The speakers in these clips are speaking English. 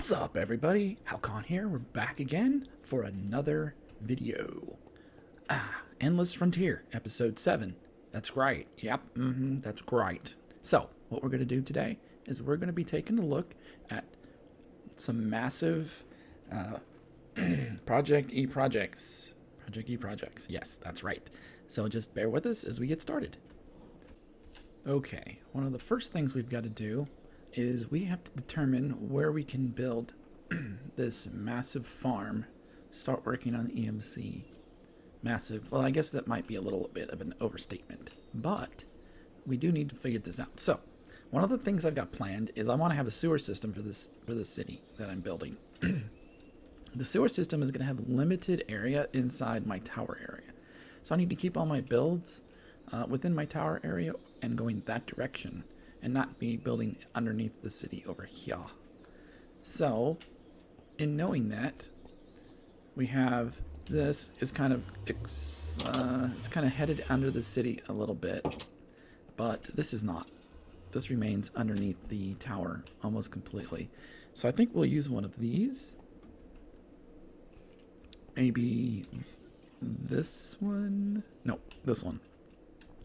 What's up, everybody? Halcon here. We're back again for another video. Endless Frontier, episode 7. That's right. Yep, that's right. So, what we're going to do today is we're going to be taking a look at some massive Project E projects. Project E projects. Yes, that's right. So just bear with us as we get started. Okay, one of the first things we've got to do is we have to determine where we can build this massive farm. Start working on EMC. Massive. Well, I guess that might be a little bit of an overstatement, but we do need to figure this out. So, one of the things I've got planned is I want to have a sewer system for this city that I'm building. The sewer system is going to have limited area inside my tower area, so I need to keep all my builds within my tower area and going that direction, and not be building underneath the city over here. So, in knowing that, we have this is kind of it's kind of headed under the city a little bit, but this is not. This remains underneath the tower almost completely. So I think we'll use one of these. Maybe this one. No, this one.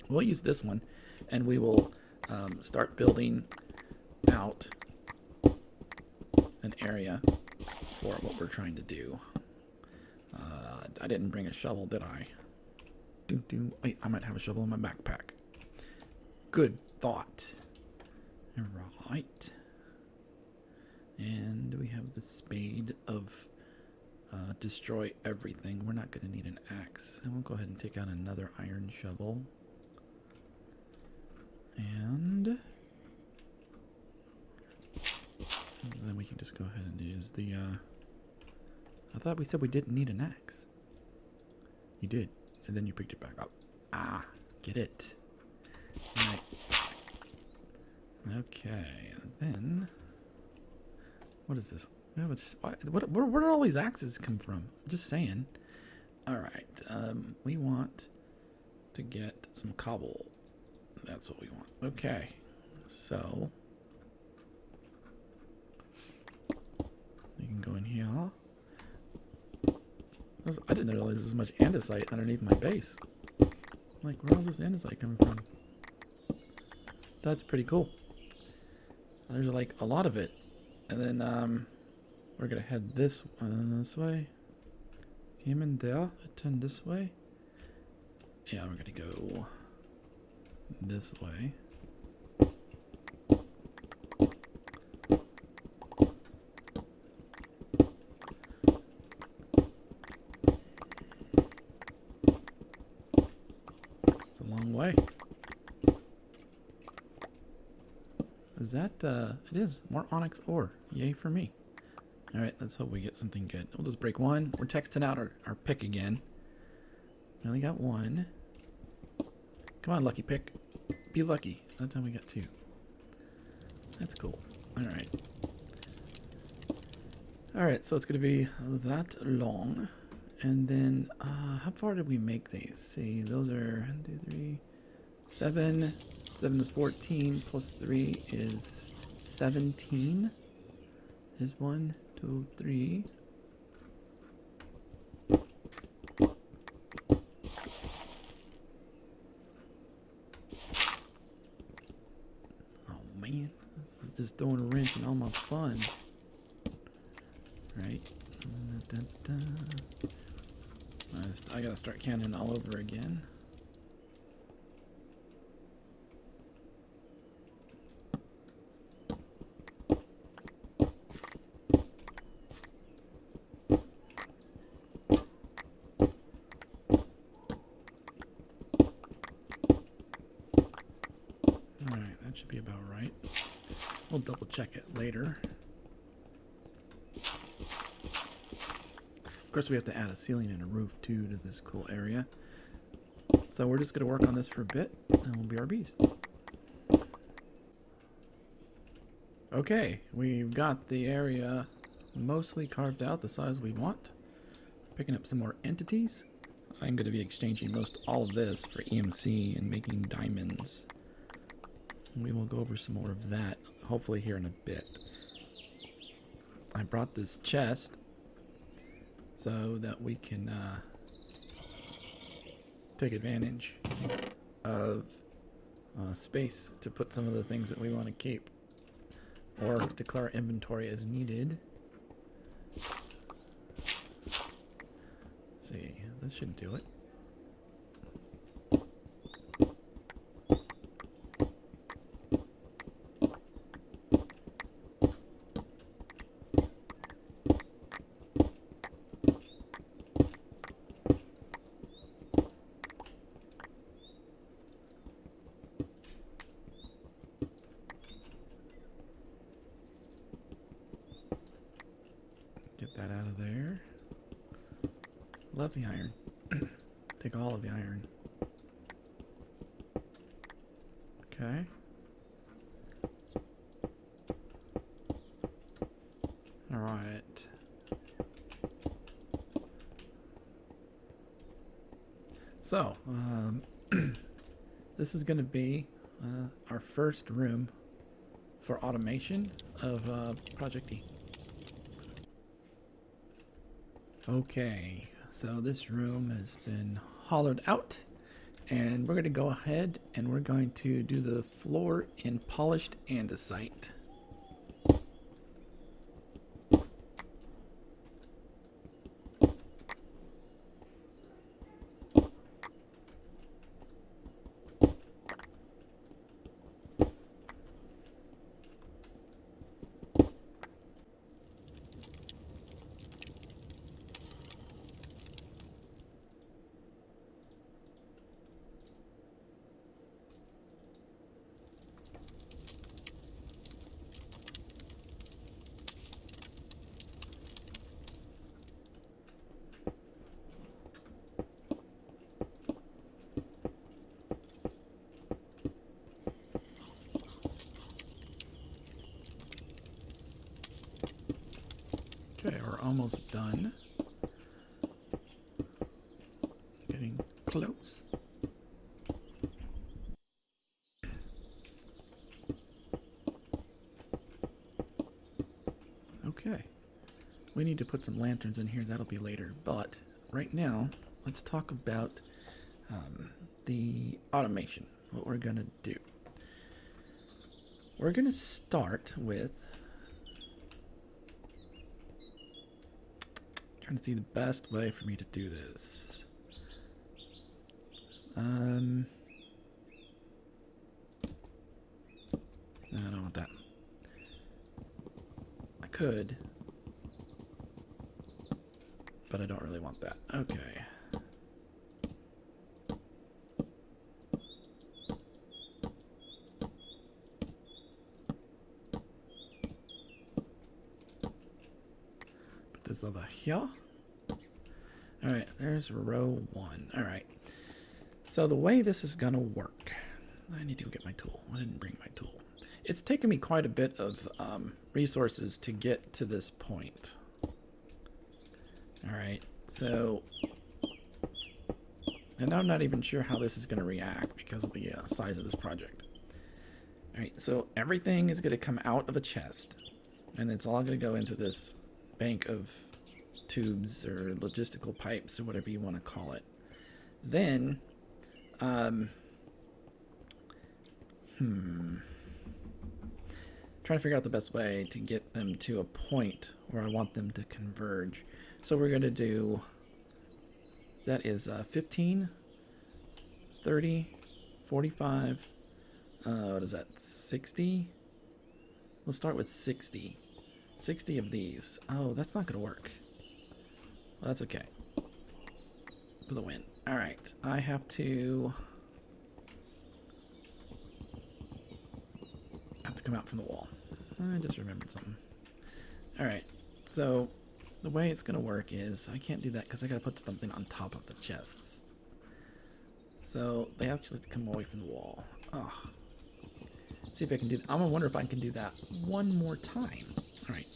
We'll use this one, and we will start building out an area for what we're trying to do. I didn't bring a shovel, did I? Wait, I might have a shovel in my backpack. Good thought. Right. And we have the spade of destroy everything. We're not going to need an axe. And we'll go ahead and take out another iron shovel. And then we can just go ahead and use the I thought we said we didn't need an axe. You did, and then you picked it back up. Ah, get it. All right. Okay, then what is this? Where did all these axes come from? I'm just saying. All right, we want to get some cobble. That's what we want. Okay, so you can go in here. I didn't realize there's as much andesite underneath my base. Like, where is this andesite coming from? That's pretty cool. There's like a lot of it. And then we're gonna head this way. Came in there, turn this way. Yeah, we're gonna go this way. It's a long way. Is that, it is. More onyx ore. Yay for me. Alright, let's hope we get something good. We'll just break one. We're texting out our pick again. We only got one. Come on, lucky pick. Be lucky. That time we got two. That's cool. Alright. Alright, so it's going to be that long. And then, how far did we make these? See, those are 1, 2, 3, 7. 7 is 14, plus 3 is 17. Is 1, 2, 3. Man, this is just throwing a wrench in all my fun. Right? I gotta start counting all over again. Should be about right. We'll double check it later. Of course, we have to add a ceiling and a roof too to this cool area. So we're just going to work on this for a bit, and we'll be RBs. Okay, we've got the area mostly carved out the size we want. Picking up some more entities. I'm going to be exchanging most all of this for EMC and making diamonds. We will go over some more of that, hopefully here in a bit. I brought this chest so that we can take advantage of space to put some of the things that we want to keep, or declare inventory as needed. Let's see, this should do it. Get that out of there. Love the iron. Take all of the iron. Okay. All right. So, this is going to be our first room for automation of Project E. Okay, so this room has been hollowed out, and we're going to go ahead and we're going to do the floor in polished andesite. Okay, we're almost done. Getting close. Okay. We need to put some lanterns in here. That'll be later. But right now, let's talk about the automation. What we're going to do. We're going to start with trying to see the best way for me to do this. No, I don't want that. I could, but I don't really want that. Okay. Put this over here. Alright, there's row 1. Alright. So the way this is gonna work, I need to go get my tool. I didn't bring my tool. It's taken me quite a bit of resources to get to this point. Alright, so, and I'm not even sure how this is gonna react because of the size of this project. Alright, so everything is gonna come out of a chest, and it's all gonna go into this bank of tubes or logistical pipes or whatever you want to call it. Then trying to figure out the best way to get them to a point where I want them to converge. So we're going to do, that is 15, 30, 45, what is that, 60? We'll start with 60. 60 of these. Oh, that's not going to work. Well, that's okay. For the win. Alright, I have to come out from the wall. I just remembered something. Alright, so the way it's going to work is, I can't do that because I got to put something on top of the chests. So they actually have to come away from the wall. Oh. See if I can do that. I'm going to wonder if I can do that one more time. Alright,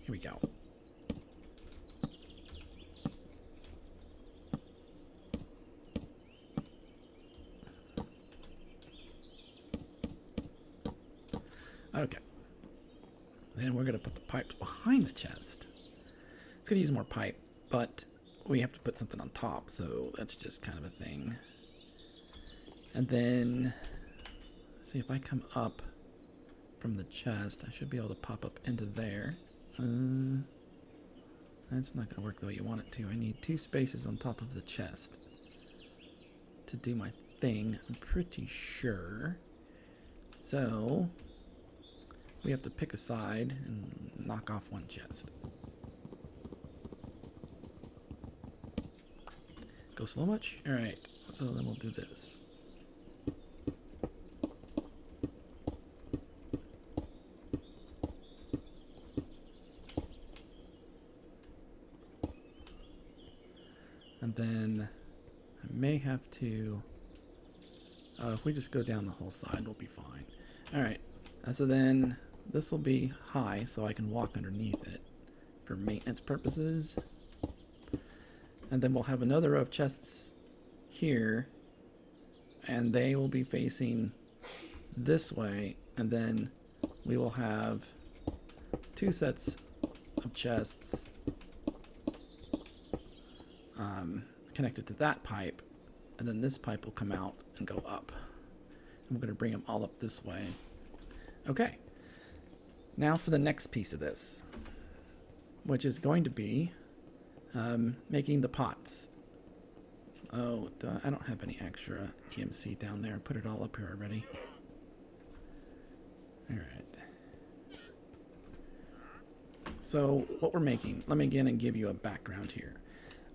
here we go. Okay. Then we're going to put the pipes behind the chest. It's going to use more pipe, but we have to put something on top, so that's just kind of a thing. And then, let's see if I come up from the chest, I should be able to pop up into there. That's not going to work the way you want it to. I need 2 spaces on top of the chest to do my thing, I'm pretty sure. So, we have to pick a side and knock off one chest. Go slow much? Alright, so then we'll do this. And then I may have to, if we just go down the whole side, we'll be fine. Alright, so then this will be high so I can walk underneath it for maintenance purposes. And then we'll have another row of chests here, and they will be facing this way, and then we will have 2 sets of chests connected to that pipe, and then this pipe will come out and go up. And we're going to bring them all up this way. Okay, now for the next piece of this, which is going to be making the pots. Oh, I don't have any extra EMC down there. I put it all up here already. Alright. So, what we're making, let me again and give you a background here.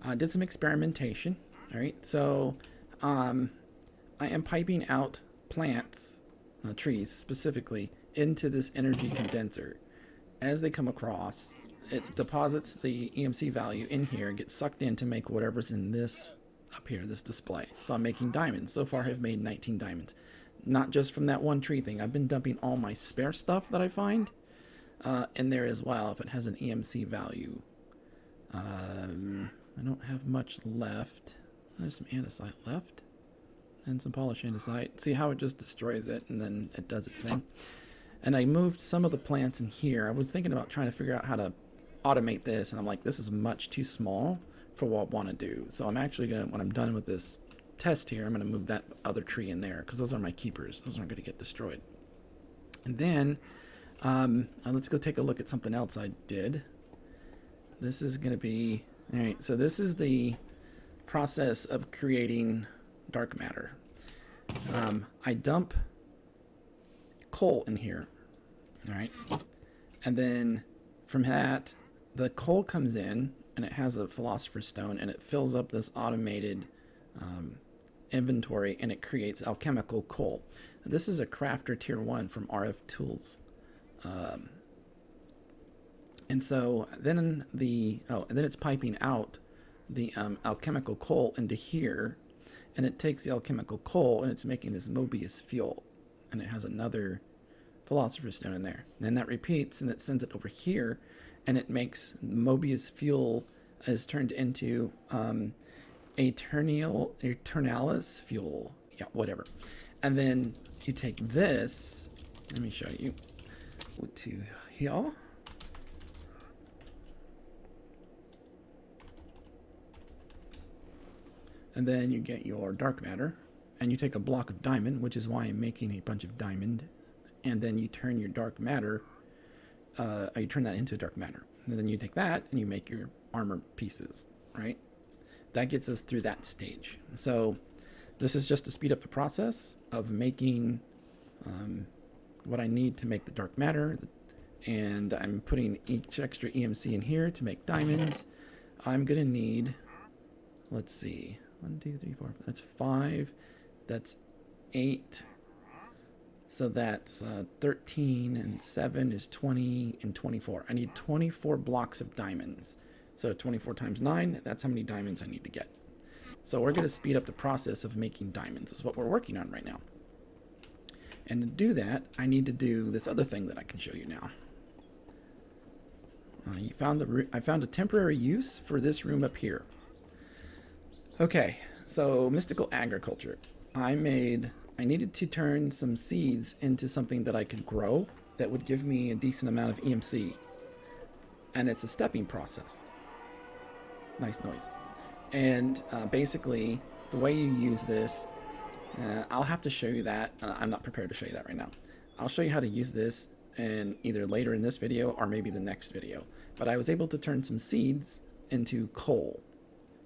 I did some experimentation. Alright, so I am piping out plants, trees specifically, into this energy condenser. As they come across, it deposits the EMC value in here and gets sucked in to make whatever's in this up here, this display. So I'm making diamonds. So far I've made 19 diamonds. Not just from that one tree thing. I've been dumping all my spare stuff that I find in there as well if it has an EMC value. I don't have much left. There's some andesite left. And some polished andesite. See how it just destroys it and then it does its thing. And I moved some of the plants in here. I was thinking about trying to figure out how to automate this, and I'm like, this is much too small for what I want to do. So I'm actually going to, when I'm done with this test here, I'm going to move that other tree in there because those are my keepers. Those aren't going to get destroyed. And then let's go take a look at something else I did. This is going to be, all right, so this is the process of creating dark matter. I dump coal in here, all right, and then from that the coal comes in and it has a philosopher's stone and it fills up this automated inventory and it creates alchemical coal. This is a crafter tier 1 from RF Tools, and so then and then it's piping out the alchemical coal into here, and it takes the alchemical coal and it's making this Mobius fuel, and it has another philosopher's stone in there. And then that repeats and it sends it over here, and it makes Mobius fuel is turned into Eternalis fuel. Yeah, whatever. And then you take this, let me show you to here. And then you get your dark matter, and you take a block of diamond, which is why I'm making a bunch of diamond, and then you turn your dark matter, you turn that into dark matter. And then you take that and you make your armor pieces, right? That gets us through that stage. So this is just to speed up the process of making what I need to make the dark matter, and I'm putting each extra EMC in here to make diamonds. I'm gonna need, let's see, 1, 2, 3, 4, that's 5, that's 8, so that's 13, and 7 is 20, and 24. I need 24 blocks of diamonds. So 24 times 9, that's how many diamonds I need to get. So we're going to speed up the process of making diamonds, is what we're working on right now. And to do that, I need to do this other thing that I can show you now. I found a temporary use for this room up here. Okay, so mystical agriculture. I needed to turn some seeds into something that I could grow that would give me a decent amount of EMC. And it's a stepping process. Nice noise. And basically, the way you use this, I'll have to show you that. I'm not prepared to show you that right now. I'll show you how to use this in either later in this video or maybe the next video. But I was able to turn some seeds into coal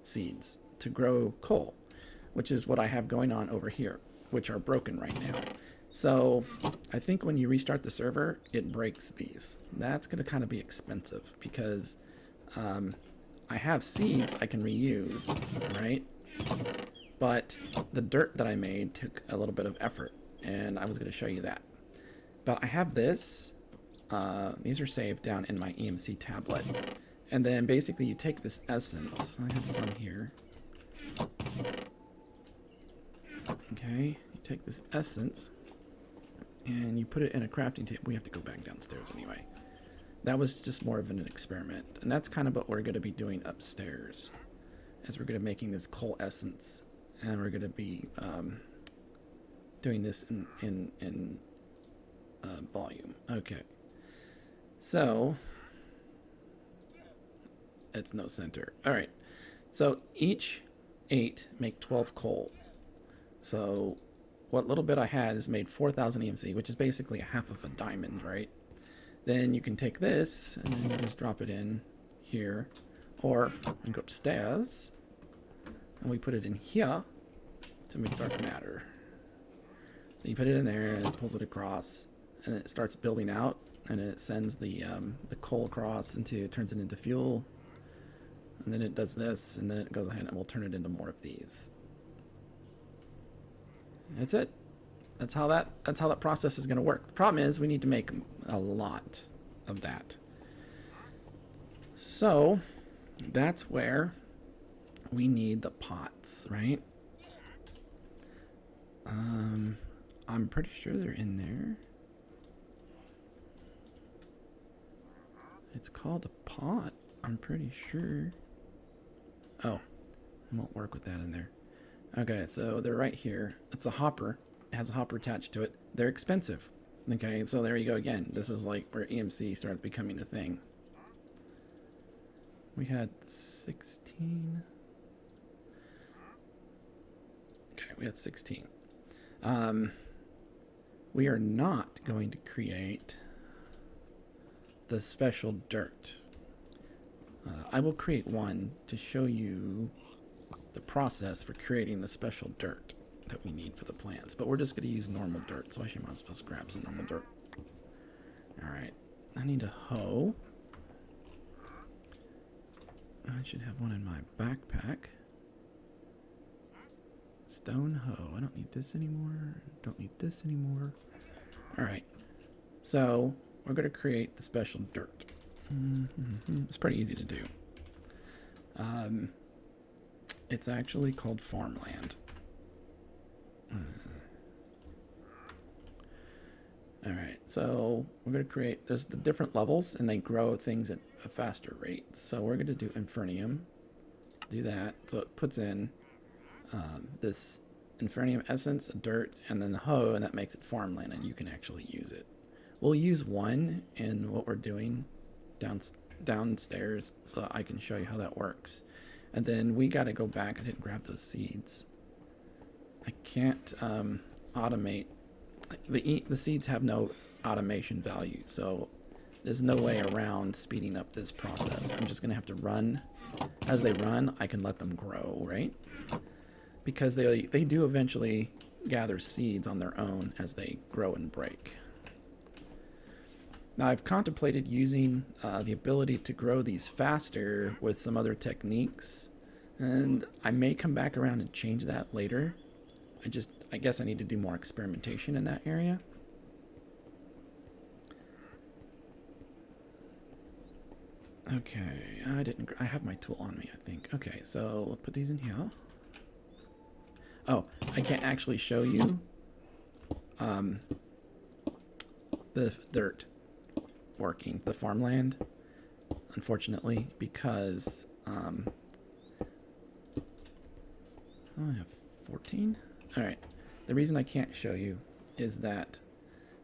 seeds to grow coal, which is what I have going on over here, which are broken right now. So I think when you restart the server, it breaks these. That's going to kind of be expensive because I have seeds I can reuse, right? But the dirt that I made took a little bit of effort, and I was going to show you that. But I have this. These are saved down in my EMC tablet. And then basically you take this essence. I have some here. Okay, you take this essence and you put it in a crafting table. We have to go back downstairs anyway. That was just more of an experiment. And that's kind of what we're going to be doing upstairs. As we're going to be making this coal essence. And we're going to be doing this in volume. Okay. So, it's no center. All right. So each 8 make 12 coal. So what little bit I had is made 4,000 EMC, which is basically a half of a diamond, right? Then you can take this and then you just drop it in here, or you can go upstairs and we put it in here to make dark matter. Then you put it in there and it pulls it across, and it starts building out, and it sends the coal across turns it into fuel, and then it does this, and then it goes ahead and we'll turn it into more of these. That's it. That's how that process is going to work. The problem is we need to make a lot of that. So that's where we need the pots, right? I'm pretty sure they're in there. It's called a pot, I'm pretty sure. Oh, it won't work with that in there. Okay, so they're right here. It's a hopper. It has a hopper attached to it. They're expensive. Okay, so there you go again. This is like where EMC starts becoming a thing. We had 16. Okay, we had 16. We are not going to create the special dirt. I will create one to show you the process for creating the special dirt that we need for the plants, but we're just going to use normal dirt, so I should might as well grab some normal dirt. Alright, I need a hoe. I should have one in my backpack. Stone hoe. I don't need this anymore. Don't need this anymore. Alright, so we're going to create the special dirt. It's pretty easy to do. It's actually called farmland. Alright, so we're going to create, there's the different levels and they grow things at a faster rate. So we're going to do Infernium. Do that. So it puts in this Infernium essence, dirt, and then the hoe, and that makes it farmland, and you can actually use it. We'll use one in what we're doing downstairs so I can show you how that works. And then we got to go back. I didn't grab those seeds. I can't automate. The seeds have no automation value, so there's no way around speeding up this process. I'm just going to have to run. As they run, I can let them grow, right? Because they do eventually gather seeds on their own as they grow and break. Now, I've contemplated using the ability to grow these faster with some other techniques, and I may come back around and change that later. I guess I need to do more experimentation in that area. Okay, I have my tool on me, I think. Okay, so we'll put these in here. Oh, I can't actually show you the dirt working, the farmland, unfortunately, because I have 14. All right. The reason I can't show you is that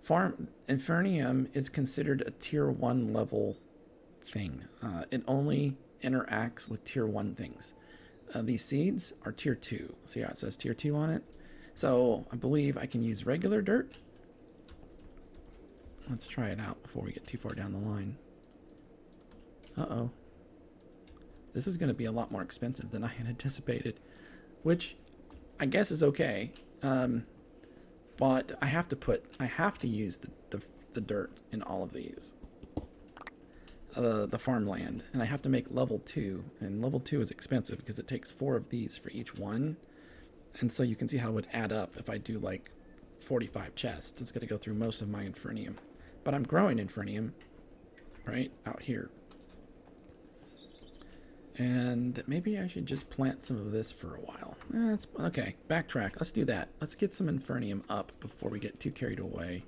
Farm Infernium is considered a tier 1 level thing. It only interacts with tier 1 things. These seeds are tier 2. See how it says tier 2 on it? So I believe I can use regular dirt. Let's try it out before we get too far down the line. Uh-oh. This is going to be a lot more expensive than I had anticipated, which I guess is okay. But I have to use the dirt in all of these. The farmland, and I have to make level 2, and level 2 is expensive because it takes 4 of these for each one. And so you can see how it would add up if I do like 45 chests. It's going to go through most of my Infernium. But I'm growing Infernium right out here. And maybe I should just plant some of this for a while. Okay, backtrack. Let's do that. Let's get some Infernium up before we get too carried away.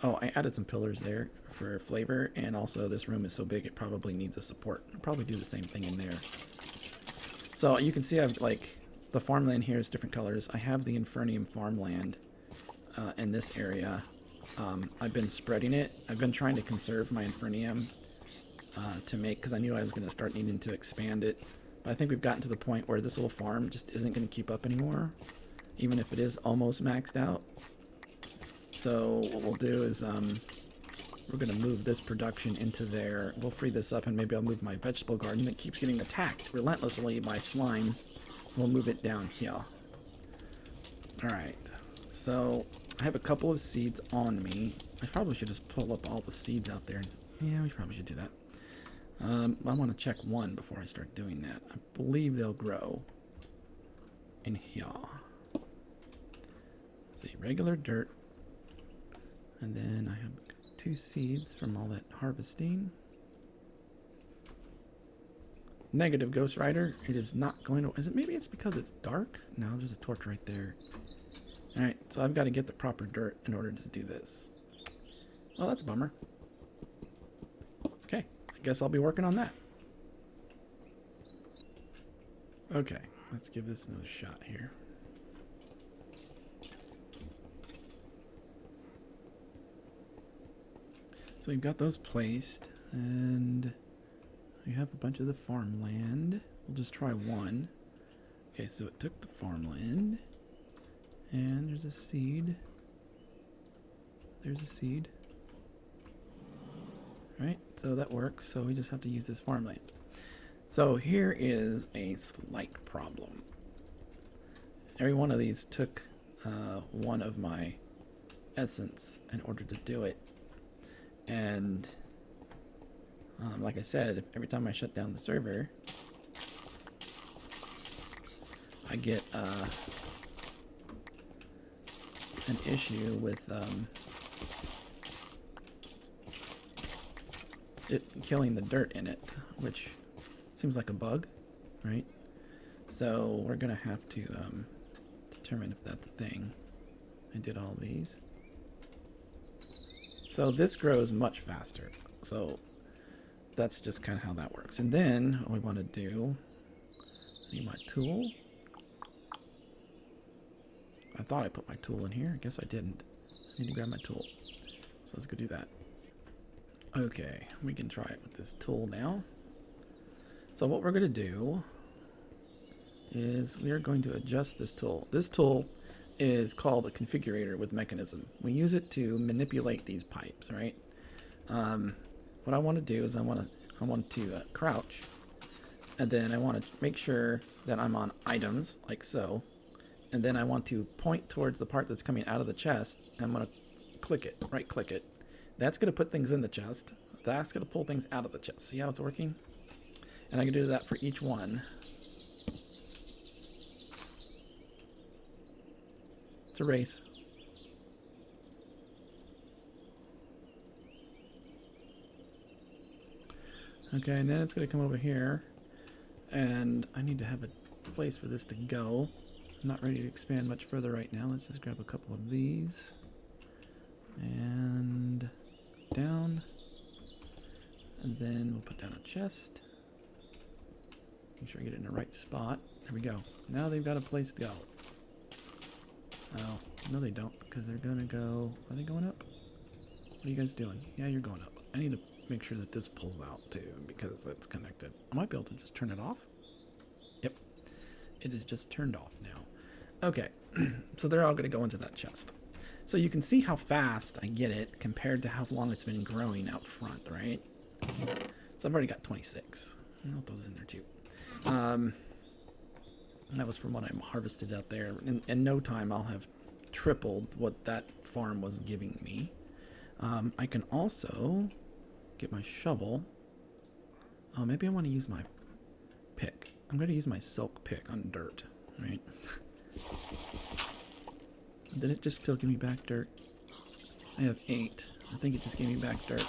Oh, I added some pillars there for flavor, and also this room is so big it probably needs a support. I'll probably do the same thing in there. So you can see I've like the farmland here is different colors. I have the Infernium farmland in this area. I've been spreading it. I've been trying to conserve my Infernium to make, because I knew I was going to start needing to expand it. But I think we've gotten to the point where this little farm just isn't going to keep up anymore, even if it is almost maxed out. So what we'll do is we're going to move this production into there. We'll free this up, and maybe I'll move my vegetable garden that keeps getting attacked relentlessly by slimes. We'll move it down here. Alright, so I have a couple of seeds on me. I probably should just pull up all the seeds out there. Yeah, we probably should do that. I want to check one before I start doing that. I believe they'll grow in here. Let's see, regular dirt. And then I have 2 seeds from all that harvesting. Negative Ghost Rider. It is not going to... Is it, maybe it's because it's dark? No, there's a torch right there. Alright, so I've got to get the proper dirt in order to do this. Well, that's a bummer. Okay, I guess I'll be working on that. Okay, let's give this another shot here. So we've got those placed, and we have a bunch of the farmland. We'll just try one. Okay, so it took the farmland, and there's a seed. There's a seed. Right, so that works. So we just have to use this farmland. So here is a slight problem. Every one of these took one of my essence in order to do it. And like I said, every time I shut down the server, I get an issue with it killing the dirt in it, which seems like a bug, right? So we're gonna have to determine if that's a thing. I did all these. So this grows much faster. So that's just kind of how that works. And then what we want to do, I need my tool. I thought I put my tool in here. I guess I didn't. I need to grab my tool. So let's go do that. Okay, we can try it with this tool now. So what we're going to do is we are going to adjust this tool. This tool is called a configurator with mechanism. We use it to manipulate these pipes, right? What I want to do is I want to crouch, and then I want to make sure that I'm on items like so, and then I want to point towards the part that's coming out of the chest. I'm going to click it, right click it. That's going to put things in the chest. That's going to pull things out of the chest. See how it's working? And I can do that for each one. It's a race. Okay, and then it's going to come over here, and I need to have a place for this to go. I'm not ready to expand much further right now. Let's just grab a couple of these, and down, and then we'll put down a chest. Make sure I get it in the right spot. There we go. Now they've got a place to go. Oh, no they don't, because they're gonna go... Are they going up? What are you guys doing? Yeah, you're going up. I need to make sure that this pulls out too, because it's connected. I might be able to just turn it off. Yep. It is just turned off now. Okay, so they're all gonna go into that chest. So you can see how fast I get it compared to how long it's been growing out front, right? So I've already got 26. I'll throw this in there too. That was from what I harvested out there. In no time, I'll have tripled what that farm was giving me. I can also get my shovel. Oh, maybe I want to use my pick. I'm going to use my silk pick on dirt, right? Did it just still give me back dirt? I have 8. I think it just gave me back dirt.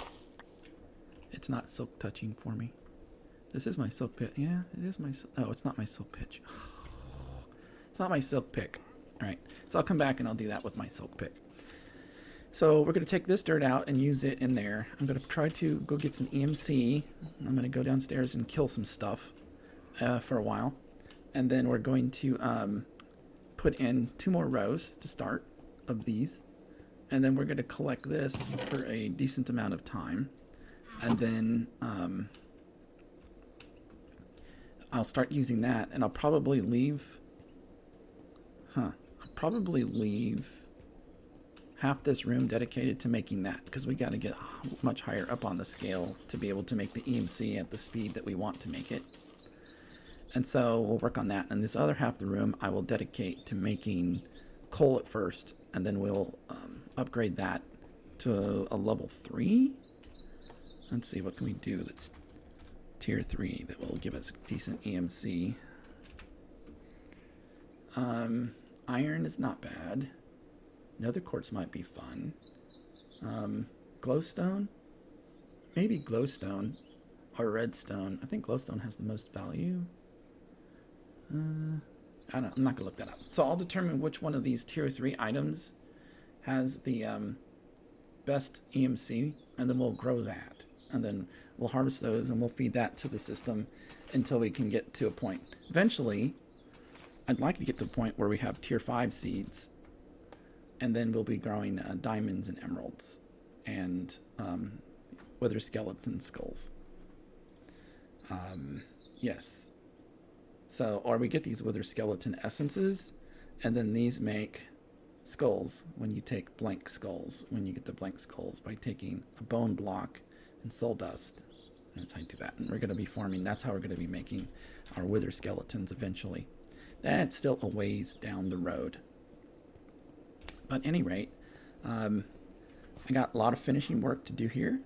It's not silk touching for me. This is my silk pick. Yeah, it is my... Oh, it's not my silk pick. It's not my silk pick. All right, so I'll come back and I'll do that with my silk pick. So we're going to take this dirt out and use it in there. I'm going to try to go get some EMC. I'm going to go downstairs and kill some stuff for a while. And then we're going to put in 2 more rows to start of these. And then we're going to collect this for a decent amount of time. And then I'll start using that, and I'll probably leave... I'll probably leave half this room dedicated to making that, because we got to get much higher up on the scale to be able to make the EMC at the speed that we want to make it. And so we'll work on that. And this other half of the room I will dedicate to making coal at first, and then we'll upgrade that to a level 3. Let's see, what can we do that's tier 3 that will give us decent EMC. Iron is not bad. Nether quartz might be fun. Glowstone? Maybe glowstone or redstone. I think glowstone has the most value. I don't, I'm not gonna look that up. So I'll determine which one of these tier 3 items has the best EMC, and then we'll grow that. And then we'll harvest those and we'll feed that to the system until we can get to a point. Eventually, I'd like to get to the point where we have tier 5 seeds, and then we'll be growing diamonds and emeralds and wither skeleton skulls. Yes. So, or we get these wither skeleton essences, and then these make skulls when you take blank skulls, when you get the blank skulls by taking a bone block and soul dust. That's how you do that. And we're going to be farming. That's how we're going to be making our wither skeletons eventually. That's still a ways down the road. But at any rate, I got a lot of finishing work to do here.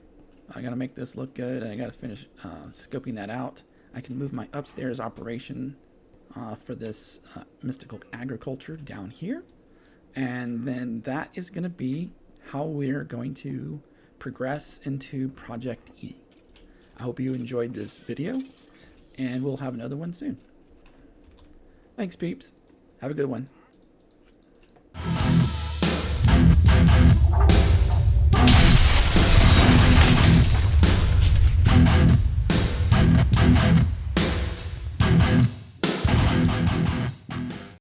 I got to make this look good. I got to finish scoping that out. I can move my upstairs operation for this mystical agriculture down here. And then that is going to be how we're going to progress into Project E. I hope you enjoyed this video, and we'll have another one soon. Thanks, peeps. Have a good one.